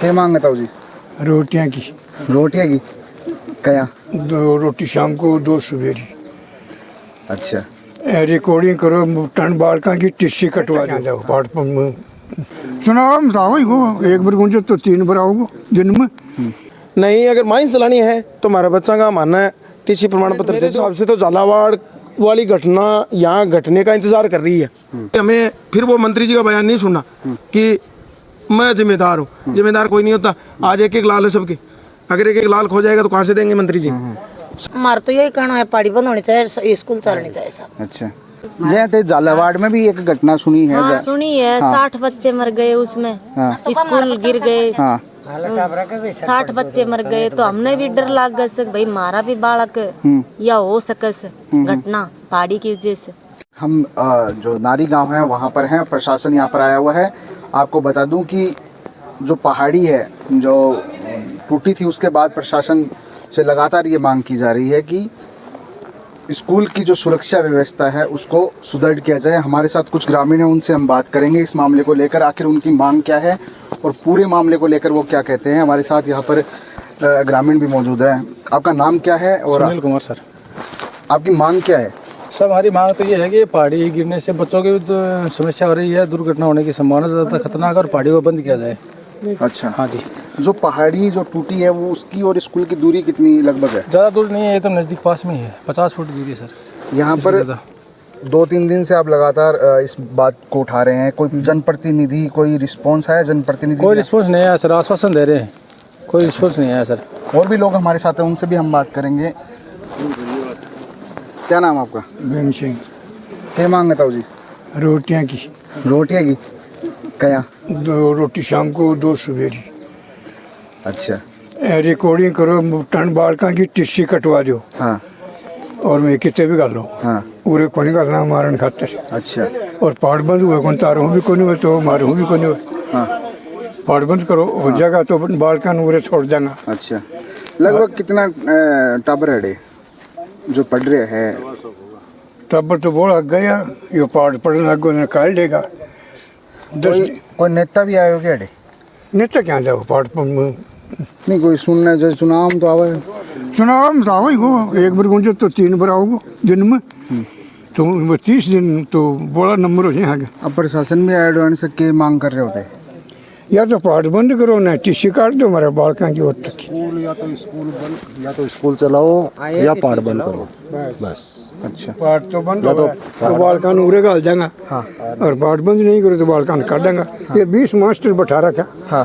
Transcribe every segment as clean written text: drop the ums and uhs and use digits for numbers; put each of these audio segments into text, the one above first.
क्या मांगता हूँ जी? रोटियां की। रोटियाँ की क्या? 2 रोटी शाम को 2 सवेरी। अच्छा रिकॉर्डिंग करो टन बालका की टिश्सी कटवा दो पाठ सुनाओ बताओ को 1 बार गूंजे तो 3 बार आओगे दिन में। नहीं, अगर माइंस चलानी है तो हमारा बच्चा का मानना है टीसी प्रमाण पत्र के हिसाब से तो झालावाड़ वाली घटना यहाँ घटने का इंतजार कर रही है। हमें फिर वो मंत्री जी का बयान नहीं सुनना कि मैं जिम्मेदार हूँ। जिम्मेदार कोई नहीं होता। आज एक लाल है सबके, अगर एक लाल खो जाएगा तो कहाँ से देंगे मंत्री जी? हमारा तो यही कहना है, पहाड़ी बंद होनी चाहिए, स्कूल चलनी चाहिए सब। अच्छा जय झालावाड़ में भी एक घटना सुनी है। हाँ सुनी है। 60 बच्चे मर गए उसमें। स्कूल गिर गए। 60 बच्चे मर गए तो हमने भी डर लाग गए भाई हमारा भी बालक या हो सकस घटना पहाड़ी की वजह से। हम जो नारी गांव है वहाँ पर हैं, प्रशासन यहाँ पर आया हुआ है। आपको बता दूं कि जो पहाड़ी है जो टूटी थी उसके बाद प्रशासन से लगातार ये मांग की जा रही है कि स्कूल की जो सुरक्षा व्यवस्था है उसको सुदृढ़ किया जाए। हमारे साथ कुछ ग्रामीण हैं, उनसे हम बात करेंगे इस मामले को लेकर, आखिर उनकी मांग क्या है और पूरे मामले को लेकर वो क्या कहते हैं। हमारे साथ यहाँ पर ग्रामीण भी मौजूद है। आपका नाम क्या है और सुनील कुमार सर। आपकी मांग क्या है? सर हमारी मांग तो ये है कि पहाड़ी गिरने से बच्चों की समस्या हो रही है, दुर्घटना होने की संभावना ज़्यादा खतरनाक है और पहाड़ी को बंद किया जाए। अच्छा हाँ जी। जो पहाड़ी जो टूटी है वो उसकी और स्कूल की दूरी कितनी लगभग है? ज़्यादा दूर नहीं है, ये तो नज़दीक पास में ही है। 50 फुट दूरी है सर। यहाँ पर 2-3 दिन से आप लगातार इस बात को उठा रहे हैं। कोई जनप्रतिनिधि कोई रिस्पॉन्स आया? जनप्रतिनिधि कोई रिस्पॉन्स नहीं आया सर, आश्वासन दे रहे हैं, कोई रिस्पॉन्स नहीं आया सर। और भी लोग हमारे साथ हैं, उनसे भी हम बात करेंगे। क्या नाम आपका? भीम सिंह। क्या मांगता हूँ जी? रोटियां की। रोटियाँ की क्या? 2 रोटी शाम को 2 सवेरी। अच्छा रिकॉर्डिंग करो टन बालका की टिश्सी कटवा दो। हाँ और मैं कितने भी गालो हाँ पूरे कोनी करना मारन खातर। अच्छा और पहाड़ बंद हुए कौन तारों भी कोनी हुए तो मारू भी कोनी हुए। हाँ पहाड़ बंद करो हो जाएगा तो बालका नूरे छोड़ देना। अच्छा लगभग कितना टाबर है जो पढ़ रहे हैं? टब्बर तो बोला गया ये पहाड़ पड़ना आगे निकाल देगा। कोई नेता भी आए हो क्या? नेता क्या जाओ पहाड़ पर नहीं कोई सुनना जो चुनाव तो आवे चुनाव बताओ को 1 बार गूंजे तो 3 बार आओगे दिन में। तो 30 दिन तो बड़ा नंबर हो जाए। अब प्रशासन भी एडवांस के मांग कर रहे होते हैं या तो पहाड़ बंद करो ना टिश्सी काट दो हमारे बालका की ओर तक। या तो स्कूल चलाओ या पहाड़ बंद करो बस। अच्छा पहाड़ तो बंद हो तो बालका नूरे गाल देंगे। हाँ और पहाड़ बंद नहीं करो तो बालका काट देंगे। ये 20 मास्टर बैठा रखा। हाँ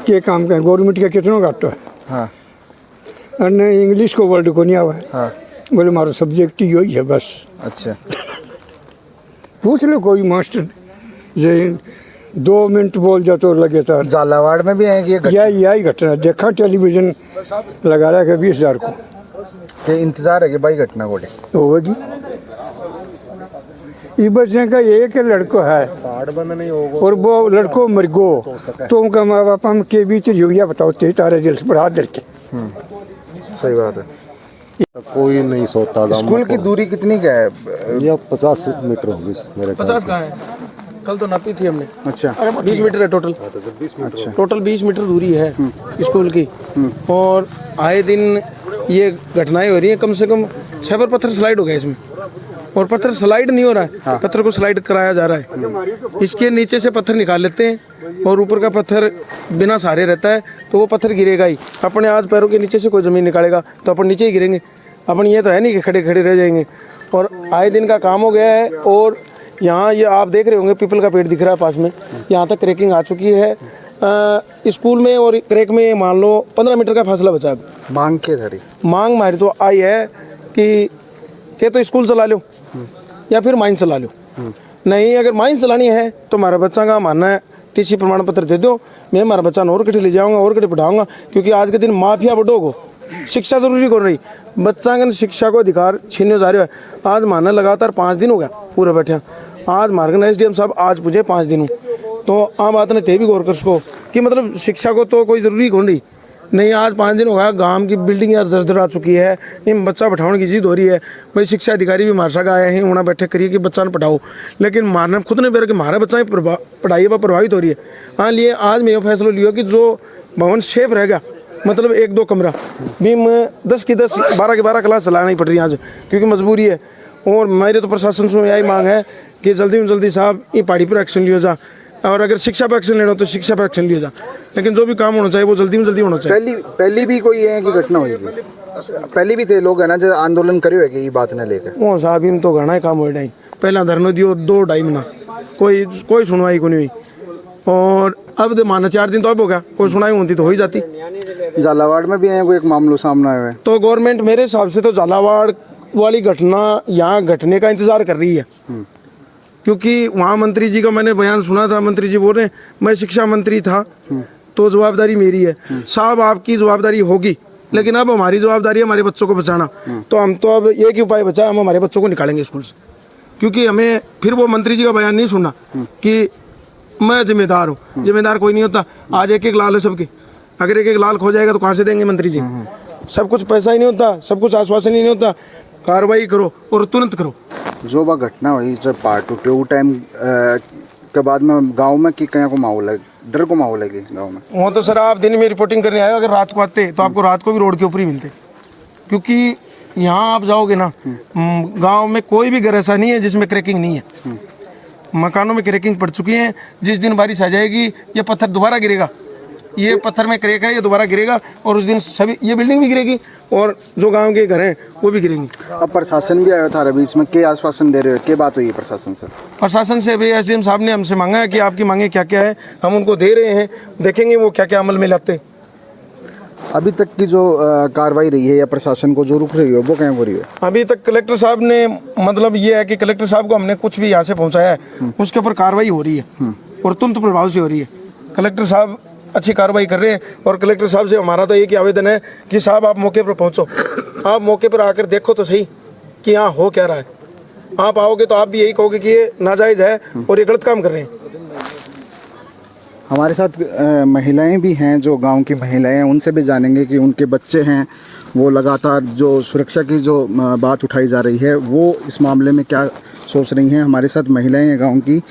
के काम का गवर्नमेंट का कितना घाटा है? हाँ और इंग्लिश को वर्ड को नहीं आवा है। हाँ बोले हमारा सब्जेक्ट ही है बस। अच्छा पूछ लो कोई मास्टर जे 2 मिनट बोल जाते और लगे था। झालावाड़ में भी है कि यही घटना देखा टेलीविजन लगा रहा है 20,000 को के इंतजार है कि भाई घटना को होगी। ये बच्चे का एक लड़का है और वो लड़को मर गो तो उनका माँ बाप हम के बीच युगिया बताओ ते तारे दिल से बढ़ा दे के। सही बात है। कोई नहीं सोता। स्कूल की दूरी कितनी क्या है? यह 50 मीटर होगी मेरे 50 कहाँ है? कल तो नापी थी हमने। अच्छा 20 मीटर है टोटल। अच्छा टोटल 20 मीटर दूरी है स्कूल की। और आए दिन ये घटनाएं हो रही हैं। कम से कम 6 बार पत्थर स्लाइड हो गए इसमें और पत्थर स्लाइड नहीं हो रहा है। हाँ। पत्थर को स्लाइड कराया जा रहा है। इसके नीचे से पत्थर निकाल लेते हैं और ऊपर का पत्थर बिना सहारे रहता है तो वो पत्थर गिरेगा ही। अपने हाथ पैरों के नीचे से कोई ज़मीन निकालेगा तो अपन नीचे ही गिरेंगे। अपन ये तो है नहीं कि खड़े खड़े रह जाएंगे। और आए दिन का काम हो गया है। और यहाँ ये आप देख रहे होंगे पीपल का पेड़ दिख रहा है पास में, यहाँ तक क्रैकिंग आ चुकी है। स्कूल में और क्रैक में मान लो 15 मीटर का फासला बचा। मांग के धरी मांग हमारी तो आई है कि तो स्कूल चला लो या फिर माइंस चला लो। नहीं, अगर माइंस चलानी है तो हमारा बच्चा का मानना है टीसी प्रमाण पत्र दे दो। मैं हमारा बच्चा और कटे ले जाऊँगा और कटे पढ़ाऊँगा। क्योंकि आज के दिन माफिया बड़ों को शिक्षा जरूरी कर रही, बच्चा का शिक्षा को अधिकार छीनने जा रहा है। आज मानना लगातार 5 दिन हो गया पूरे बैठे। आज मार्गन SDM साहब आज पूछे 5 दिन तो आम बात ने ते भी गौर कर सको कि मतलब शिक्षा को तो कोई ज़रूरी कौन रही। नहीं आज 5 दिन हो गया, गांव की बिल्डिंग यार दर आ चुकी है, इन बच्चा बैठाने की जिद हो रही है। भाई शिक्षा अधिकारी भी मार सका आए हैं, उन्हें बैठे करिए कि बच्चा ने पढ़ाओ, लेकिन मारना खुद ने बेर के मारा बच्चा पढ़ाई पर प्रभावित हो रही है। हाँ लिए आज मैं ये फैसला लिया कि जो भवन सेफ रहेगा, मतलब 1-2 कमरा भी मैं 10 की 10 12 की 12 क्लास चलाना ही पड़ रही है आज, क्योंकि मजबूरी है। और मेरे तो प्रशासन से यही मांग है कि जल्दी में जल्दी साहब ये पहाड़ी पर एक्शन लिया जा, और अगर शिक्षा पर एक्शन लेना हो तो शिक्षा पर एक्शन लिया जा, लेकिन जो भी काम होना चाहिए वो जल्दी में जल्दी होना चाहिए। पहली भी कोई है कि घटना हुई थी? पहले भी थे लोग है ना जो आंदोलन करे हुए कि ये बात न लेकर? वो साहब इन तो घना ही काम हो नहीं, पहला धरना दियो 2-2.5 महीना कोई सुनवाई को नहीं हुई, और अब तो माना 4 दिन तो अब हो गया, कोई सुनाई होती तो हो ही जाती। झालावाड़ में भी है कोई एक मामला सामने आया है, तो गवर्नमेंट मेरे हिसाब से तो झालावाड़ वाली घटना यहाँ घटने का इंतजार कर रही है, क्योंकि वहाँ मंत्री जी का मैंने बयान सुना था, मंत्री जी बोल रहे हैं मैं शिक्षा मंत्री था तो जवाबदारी मेरी है। साहब आपकी जवाबदारी होगी, लेकिन अब हमारी जवाबदारी है हमारे बच्चों को बचाना। तो हम तो अब एक ही उपाय बचा, हम हमारे बच्चों को निकालेंगे स्कूल से, क्योंकि हमें फिर वो मंत्री जी का बयान नहीं सुनना कि मैं जिम्मेदार हूँ। जिम्मेदार कोई नहीं होता। आज एक लाल है सबकी, अगर एक लाल खो जाएगा तो कहाँ से देंगे मंत्री जी? सब कुछ पैसा ही नहीं होता, सब कुछ आश्वासन ही नहीं होता। कार्रवाई करो और तुरंत करो। जो वह घटना हुई जब पार्ट टूटे वो टाइम के बाद में गांव में कि कहीं को माहौल है, डर को माहौल है कि गांव में? वो तो सर आप दिन में रिपोर्टिंग करने आए, अगर रात को आते तो आपको रात को भी रोड के ऊपर ही मिलते, क्योंकि यहाँ आप जाओगे ना गांव में कोई भी घर ऐसा नहीं है जिसमें क्रैकिंग नहीं है। मकानों में क्रैकिंग पड़ चुकी है। जिस दिन बारिश आ जाएगी ये पत्थर दोबारा गिरेगा, ये पत्थर में क्रैक है, ये दोबारा गिरेगा, और उस दिन सभी ये बिल्डिंग भी गिरेगी और जो गांव के घर हैं वो भी गिरेंगे। अब प्रशासन भी आया था बीच में, क्या आश्वासन दे रहे हो, क्या बात हुई है प्रशासन से? प्रशासन से भी एसडीएम साहब ने हमसे मांगा है कि आपकी मांगे क्या क्या है, हम उनको दे रहे हैं, देखेंगे वो क्या क्या अमल में लाते। अभी तक की जो कार्रवाई रही है या प्रशासन को जो रुक रही है वो क्या हो रही है? अभी तक कलेक्टर साहब ने, मतलब ये है कि कलेक्टर साहब को हमने कुछ भी यहाँ से पहुँचाया है उसके ऊपर कार्रवाई हो रही है और तुरंत प्रभाव से हो रही है। कलेक्टर साहब अच्छी कार्रवाई कर रहे हैं, और कलेक्टर साहब से हमारा तो एक ही आवेदन है कि साहब आप मौके पर पहुंचो, आप मौके पर आकर देखो तो सही कि यहाँ हो क्या रहा है। आप आओगे तो आप भी यही कहोगे कि ये नाजायज़ है और ये गलत काम कर रहे हैं। हमारे साथ महिलाएं भी हैं, जो गांव की महिलाएं हैं, उनसे भी जानेंगे कि उनके बच्चे हैं, वो लगातार जो सुरक्षा की जो बात उठाई जा रही है वो इस मामले में क्या सोच रही हैं। हमारे साथ महिलाएं हैं गाँव की।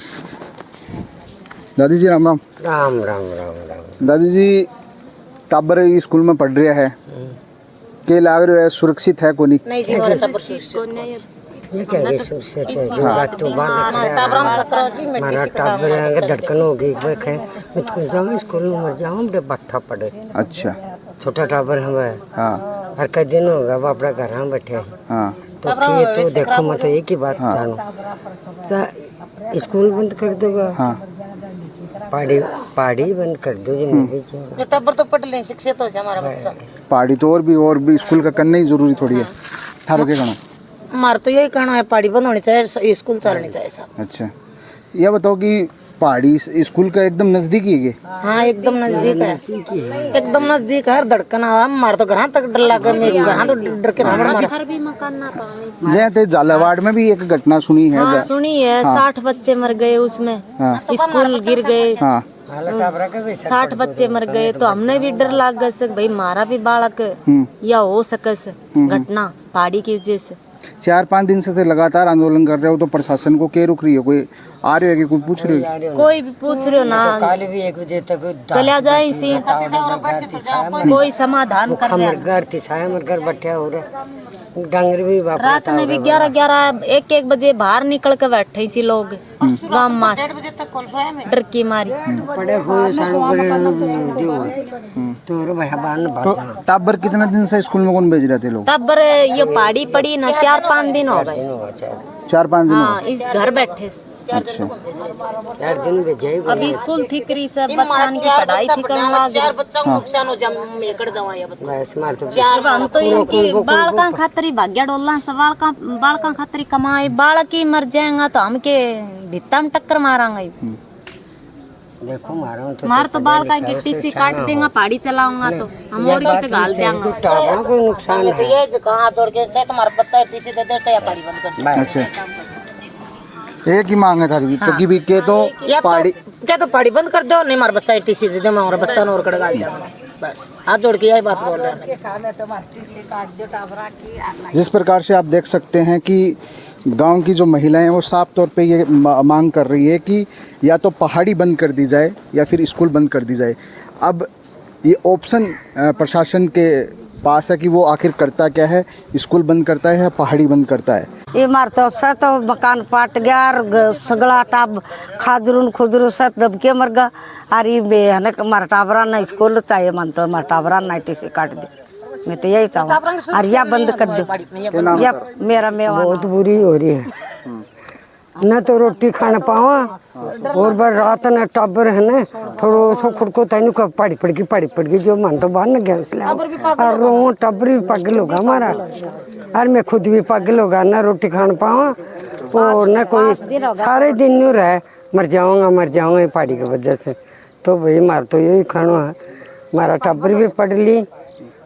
दादी जी राम राम। राम राम राम राम। दादी जी टाबर स्कूल में पढ़ रहा है, के लाग रहे है सुरक्षित है को नहीं? नहीं जी हमारा टाबर सुरक्षित ये क्या है सुरक्षित है? जो बात तो बात है, हमारा टाबर है धड़कन हो गई, देखे मैं तो जाऊँ स्कूल में मर जाऊँ, बड़े बट्ठा पड़े। अच्छा, छोटा टाबर हमें। हाँ, हर कई दिन हो गया वो अपना घर हम बैठे हैं। हाँ, तो फिर तो देखो मैं तो एक ही बात जानूँ, स्कूल बंद कर दोगा, हाँ, पहाड़ी बंद कर दो जो टाबर तो पढ़ ले, शिक्षित हो जाए हमारा बच्चा। पहाड़ी तो और भी स्कूल का करना ही जरूरी थोड़ी है। थारो के कहना? हमारा तो यही कहना है पहाड़ी बंद होनी चाहिए, स्कूल चलनी चाहिए साहब। अच्छा, यह बताओ कि पहाड़ी स्कूल का एकदम नजदीक ही है? हाँ एकदम नजदीक है, एकदम नजदीक है। धड़कन हवा हमारे तो घर तक डर लगा, मैं घर तो डर के ना। जैसे झालावाड़ में भी एक घटना सुनी है। हाँ सुनी है, 60 बच्चे मर गए उसमें, स्कूल गिर गए, 60 बच्चे मर गए। तो हमने भी डर लाग गए सक भाई मारा भी बालक या हो सकस घटना पहाड़ी की वजह से। 4-5 दिन से लगातार आंदोलन कर रहे हो, तो प्रशासन को क्या रुक रही है? कोई आ रहे हो कि कोई पूछ रहे हो? कोई भी पूछ रहे हो ना, कल भी 1 बजे तक चला जाए इसी, कोई समाधान कर रहा है। घर तिसाया मर घर बैठे हो रहे डंगर भी रात में भी 11-11 1-1 बजे बाहर निकल के बैठे इसी लोग गाँव मास डर की मारी पड़े हुए तो टाबर कितना दिन से स्कूल में कौन भेज रहे थे लोग? टाबर ये पहाड़ी पड़ी ना 4-5 दिन हो गए। 4-5 दिन? हाँ इस घर बैठे। अच्छा, 4 दिन भेजे। अभी स्कूल ठीक रही सब बच्चा की पढ़ाई ठीक करना, 4 बच्चा को नुकसान हो जाए मेकड़ जावा या बस मार तो हम तो इनकी बालका खातरी भाग्य डोलना सवाल का बालका खातरी कमाए, बालक ही मर जाएगा तो हम के भित्ता में टक्कर मारांगे। देखो मार तो बाल का गिट्टी से काट देगा, पहाड़ी चलाऊंगा तो हम और भी तो गाल देंगे। टाबरों को नुकसान तो ये कहाँ छोड़ के चाहे तुम्हारा बच्चा टीसी दे दो चाहे पहाड़ी बंद कर दो। अच्छा, एक ही मांग है थारी तो कि भी के तो या पहाड़ी तो क्या तो पहाड़ी बंद कर दो, नहीं हमारा बच्चा टीसी दे दो, मैं हमारा बच्चा और कड़ गाल दूंगा। बस हाथ जोड़ के यही बात बोल रहे हैं। जिस प्रकार से आप देख सकते हैं कि गांव की जो महिलाएं हैं वो साफ तौर पे ये मांग कर रही है कि या तो पहाड़ी बंद कर दी जाए या फिर स्कूल बंद कर दी जाए। अब ये ऑप्शन प्रशासन के पास है कि वो आखिर करता क्या है, स्कूल बंद करता है या पहाड़ी बंद करता है। इमारतों से तो मकान पाट गया और सगड़ा टाब खाजरून खुजरू से दबके मर गया। अरे है ना हमारा टाबरा ना स्कूल चाहिए मन तो हमारा टाबरा ना टीसी काट दे। मैं तो यही चाहूँ और या बंद कर दो या मेरा बहुत बुरी हो रही है न तो रोटी खाना पावा और बार रात न टाबर है ना थोड़ा सो खुद को तैनू का पड़ी पड़ गई जो मन तो बाहर न गया इसलिए और रो टब्बर भी पागल होगा हमारा और मैं खुद भी पागल होगा ना रोटी खाना पावा और न कोई सारे दिन न्यू रहे मर जाऊंगा पहाड़ी की वजह से। तो भाई मार तो यही खाना है हमारा टब्बर भी पढ़ ली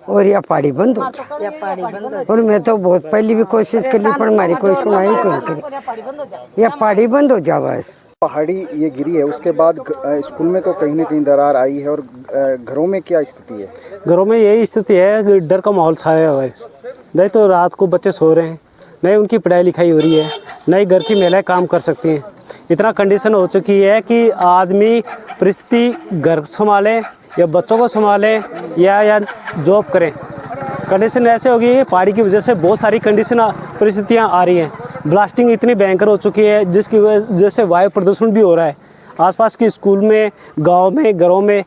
और या पहाड़ी बंद हो जाए। और मैं तो बहुत पहले भी कोशिश करी पर हमारी कोई सुनाई नहीं करी या पहाड़ी बंद हो जाए बस। पहाड़ी ये गिरी है उसके बाद स्कूल में तो कहीं ना कहीं दरार आई है और घरों में क्या स्थिति है? घरों में यही स्थिति है कि डर का माहौल छाया हुआ है। नहीं तो रात को बच्चे सो रहे हैं, नहीं उनकी पढ़ाई लिखाई हो रही है, नहीं घर की महिलाएं काम कर सकती हैं। इतना कंडीशन हो चुकी है कि आदमी परिस्थिति घर संभाले या बच्चों को संभाले या जॉब करें। कंडीशन ऐसे हो गई है पहाड़ी की वजह से बहुत सारी कंडीशन परिस्थितियाँ आ रही हैं। ब्लास्टिंग इतनी भयंकर हो चुकी है जिसकी वजह से वायु प्रदूषण भी हो रहा है। आसपास के स्कूल में, गांव में, घरों में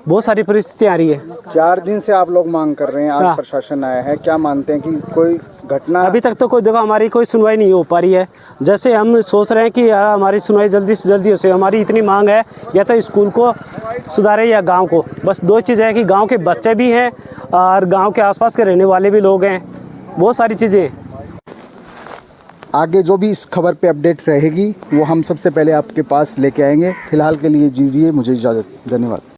बहुत सारी परिस्थितियाँ आ रही है। 4 दिन से आप लोग मांग कर रहे हैं, आज प्रशासन आया है, क्या मानते हैं कि कोई घटना? अभी तक तो कोई देखो हमारी कोई सुनवाई नहीं हो पा रही है। जैसे हम सोच रहे हैं कि यार हमारी सुनवाई जल्दी से जल्दी हो सके। हमारी इतनी मांग है या तो स्कूल को सुधारे या गांव को। बस 2 चीज़ है कि गांव के बच्चे भी हैं और गांव के आसपास के रहने वाले भी लोग हैं। बहुत सारी चीज़ें। आगे जो भी इस खबर पे अपडेट रहेगी वो हम सबसे पहले आपके पास लेके आएंगे। फिलहाल के लिए दीजिए मुझे इजाज़त। धन्यवाद।